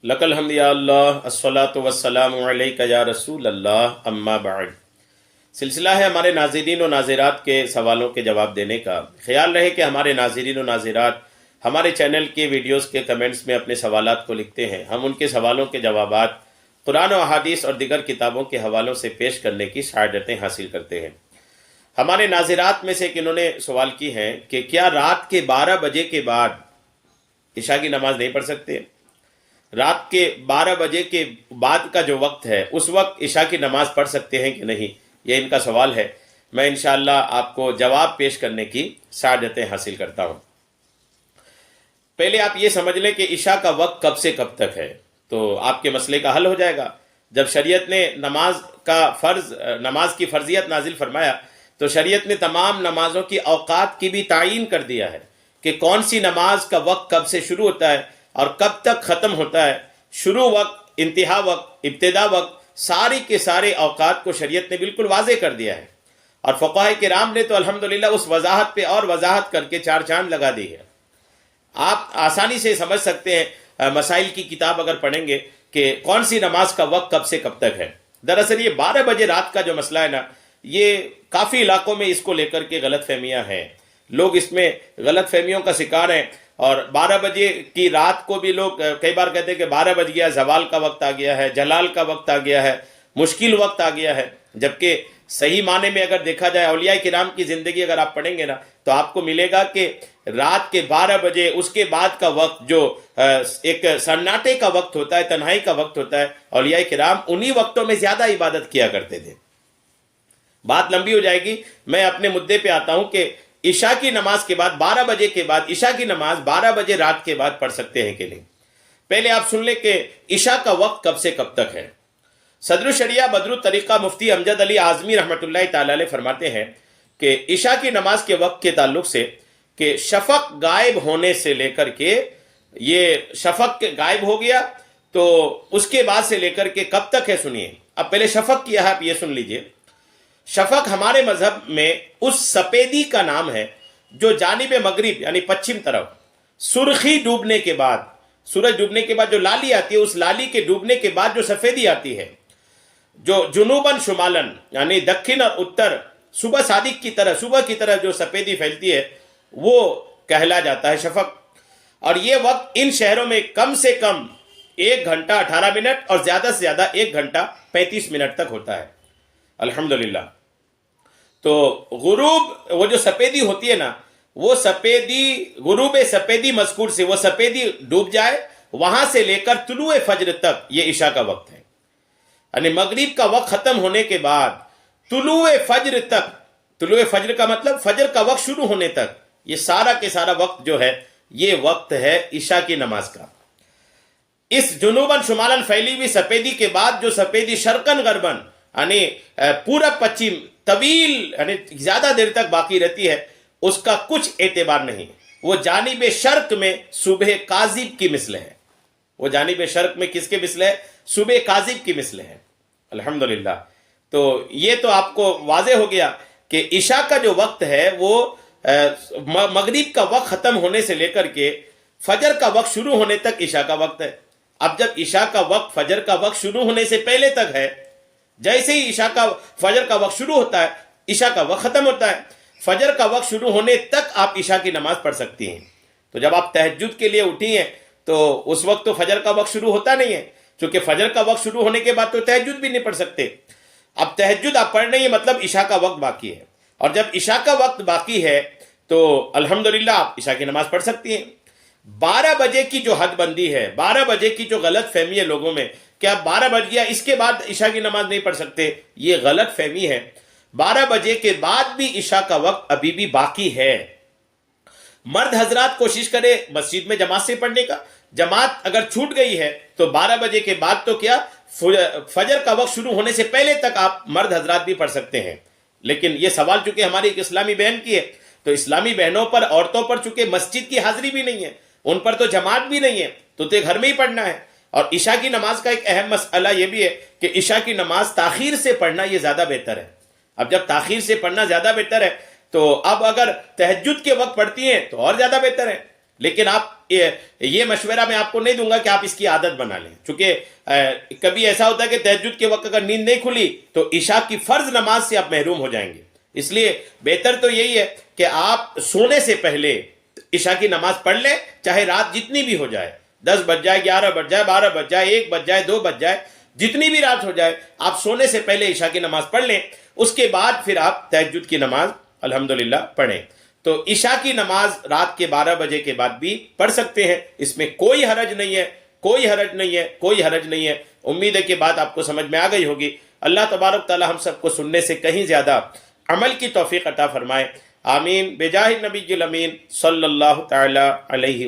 لک الحمد یا اللہ الصلاۃ والسلام علیک یا رسول اللہ اما بعد۔ سلسلہ ہے ہمارے ناظرین و ناظرات کے سوالوں کے جواب دینے کا۔ خیال رہے کہ ہمارے ناظرین و ناظرات ہمارے چینل کے ویڈیوز کے کمنٹس میں اپنے سوالات کو لکھتے ہیں، ہم ان کے سوالوں کے جوابات قرآن و احادیث اور دیگر کتابوں کے حوالوں سے پیش کرنے کی سعادتیں حاصل کرتے ہیں۔ ہمارے ناظرات میں سے ایک انہوں نے سوال کی ہیں کہ کیا رات کے 12 بجے کے بعد عشاء کی نماز نہیں پڑھ سکتے؟ رات کے 12 بجے کے بعد کا جو وقت ہے اس وقت عشاء کی نماز پڑھ سکتے ہیں کہ نہیں، یہ ان کا سوال ہے۔ میں انشاءاللہ آپ کو جواب پیش کرنے کی سعادتیں حاصل کرتا ہوں۔ پہلے آپ یہ سمجھ لیں کہ عشاء کا وقت کب سے کب تک ہے، تو آپ کے مسئلے کا حل ہو جائے گا۔ جب شریعت نے نماز کی فرضیت نازل فرمایا تو شریعت نے تمام نمازوں کی اوقات کی بھی تعیین کر دیا ہے کہ کون سی نماز کا وقت کب سے شروع ہوتا ہے اور کب تک ختم ہوتا ہے۔ شروع وقت، انتہا وقت، ابتدا وقت، ساری کے سارے اوقات کو شریعت نے بالکل واضح کر دیا ہے، اور فقہاء کرام نے تو الحمدللہ اس وضاحت پہ اور وضاحت کر کے 4 چاند لگا دی ہے۔ آپ آسانی سے سمجھ سکتے ہیں، مسائل کی کتاب اگر پڑھیں گے کہ کون سی نماز کا وقت کب سے کب تک ہے۔ دراصل یہ 12 بجے رات کا جو مسئلہ ہے نا، یہ کافی علاقوں میں اس کو لے کر کے غلط فہمیاں ہیں، لوگ اس میں غلط فہمیوں کا شکار ہیں، اور 12 بجے کی رات کو بھی لوگ کئی بار کہتے ہیں کہ 12 بج گیا، زوال کا وقت آ گیا ہے، جلال کا وقت آ گیا ہے، مشکل وقت آ گیا ہے، جبکہ صحیح معنی میں اگر دیکھا جائے اولیاء کرام کی زندگی اگر آپ پڑھیں گے نا تو آپ کو ملے گا کہ رات کے 12 بجے اس کے بعد کا وقت جو ایک سناٹے کا وقت ہوتا ہے، تنہائی کا وقت ہوتا ہے، اولیاء کرام انہی وقتوں میں زیادہ عبادت کیا کرتے تھے۔ بات لمبی ہو جائے گی، میں اپنے مدعے پہ آتا ہوں کہ عشاء کی نماز کے بعد 12 بجے کے بعد عشاء کی نماز 12 بجے رات کے بعد پڑھ سکتے ہیں کہ نہیں۔ پہلے آپ سن لیں کہ عشاء کا وقت کب سے کب تک ہے۔ صدر الشریعہ بدر الطریقہ مفتی امجد علی اعظمی رحمۃ اللہ تعالی علیہ فرماتے ہیں کہ عشاء کی نماز کے وقت کے تعلق سے کہ شفق غائب ہونے سے لے کر کے، یہ شفق غائب ہو گیا تو اس کے بعد سے لے کر کے کب تک ہے سنیے۔ اب پہلے شفق کیا ہے، آپ یہ سن لیجئے۔ شفق ہمارے مذہب میں اس سفیدی کا نام ہے جو جانب مغرب یعنی پچھم طرف سرخی ڈوبنے کے بعد، سورج ڈوبنے کے بعد جو لالی آتی ہے، اس لالی کے ڈوبنے کے بعد جو سفیدی آتی ہے، جو جنوباً شمالاً یعنی دکھن اور اتر صبح صادق کی طرح، صبح کی طرح جو سفیدی پھیلتی ہے، وہ کہلا جاتا ہے شفق۔ اور یہ وقت ان شہروں میں کم سے کم 1 گھنٹہ 18 منٹ اور زیادہ سے زیادہ 1 گھنٹہ 35 منٹ تک ہوتا ہے الحمدللہ۔ تو غروب، وہ جو سفیدی ہوتی ہے نا، وہ سفیدی، غروب سفیدی مذکور سے وہ سفیدی ڈوب جائے، وہاں سے لے کر طلوع فجر تک یہ عشاء کا وقت ہے۔ یعنی مغرب کا وقت ختم ہونے کے بعد طلوع فجر تک، طلوع فجر کا مطلب فجر کا وقت شروع ہونے تک، یہ سارا کے سارا وقت جو ہے یہ وقت ہے عشاء کی نماز کا۔ اس جنوباً شمالاً پھیلی ہوئی سفیدی کے بعد جو سفیدی شرقاً غرباً یعنی پورب پچھم طویل یعنی زیادہ دیر تک باقی رہتی ہے، اس کا کچھ اعتبار نہیں۔ وہ جانب شرق میں صبح کاذب کی مثل ہے، وہ جانب شرق میں کس کے مثل ہے؟ صبح کاذب کی مثل ہے الحمدللہ۔ تو یہ تو آپ کو واضح ہو گیا کہ عشاء کا جو وقت ہے وہ مغرب کا وقت ختم ہونے سے لے کر کے فجر کا وقت شروع ہونے تک عشاء کا وقت ہے۔ اب جب عشاء کا وقت فجر کا وقت شروع ہونے سے پہلے تک ہے، جیسے ہی فجر کا وقت شروع ہوتا ہے عشاء کا وقت ختم ہوتا ہے، فجر کا وقت شروع ہونے تک آپ عشاء کی نماز پڑھ سکتی ہیں۔ تو جب آپ تہجد کے لیے اٹھی ہیں تو اس وقت تو فجر کا وقت شروع ہوتا نہیں ہے، چونکہ فجر کا وقت شروع ہونے کے بعد تو تہجد بھی نہیں پڑھ سکتے۔ اب تہجد آپ پڑھ رہی ہیں، مطلب عشاء کا وقت باقی ہے، اور جب عشاء کا وقت باقی ہے تو الحمدللہ آپ عشاء کی نماز پڑھ سکتی ہیں۔ 12 بجے کی جو حد بندی ہے، 12 بجے کی جو غلط فہمی ہے لوگوں میں کہ اب 12 بج گیا اس کے بعد عشاء کی نماز نہیں پڑھ سکتے، یہ غلط فہمی ہے۔ 12 بجے کے بعد بھی عشاء کا وقت ابھی بھی باقی ہے۔ مرد حضرات کوشش کرے مسجد میں جماعت سے پڑھنے کا، جماعت اگر چھوٹ گئی ہے تو 12 بجے کے بعد تو کیا، فجر کا وقت شروع ہونے سے پہلے تک آپ مرد حضرات بھی پڑھ سکتے ہیں۔ لیکن یہ سوال چونکہ ہماری ایک اسلامی بہن کی ہے، تو اسلامی بہنوں پر، عورتوں پر چونکہ مسجد کی حاضری بھی نہیں ہے، ان پر تو جماعت بھی نہیں ہے، تو گھر میں ہی پڑھنا ہے۔ اور عشاء کی نماز کا ایک اہم مسئلہ یہ بھی ہے کہ عشاء کی نماز تاخیر سے پڑھنا یہ زیادہ بہتر ہے۔ اب جب تاخیر سے پڑھنا زیادہ بہتر ہے تو اب اگر تہجد کے وقت پڑھتی ہیں تو اور زیادہ بہتر ہے، لیکن آپ یہ مشورہ میں آپ کو نہیں دوں گا کہ آپ اس کی عادت بنا لیں، چونکہ کبھی ایسا ہوتا ہے کہ تہجد کے وقت اگر نیند نہیں کھلی تو عشاء کی فرض نماز سے آپ محروم ہو جائیں گے۔ اس لیے بہتر تو یہی ہے کہ آپ سونے سے پہلے عشاء کی نماز پڑھ لیں، چاہے رات جتنی بھی ہو جائے، 10 بج جائے، 11 بج جائے، 12 بج جائے، 1 بج جائے، 2 بج جائے، جتنی بھی رات ہو جائے، آپ سونے سے پہلے عشاء کی نماز پڑھ لیں، اس کے بعد پھر آپ تہجد کی نماز الحمدللہ پڑھیں۔ تو عشاء کی نماز رات کے 12 بجے کے بعد بھی پڑھ سکتے ہیں، اس میں کوئی حرج نہیں ہے، کوئی حرج نہیں ہے، کوئی حرج نہیں ہے۔ امید ہے کہ بات آپ کو سمجھ میں آ گئی ہوگی۔ اللہ تبارک تعالی ہم سب کو سننے سے کہیں زیادہ عمل کی توفیق عطا فرمائے، آمین، بجاہ النبی الامین صلی اللہ تعالی علیہ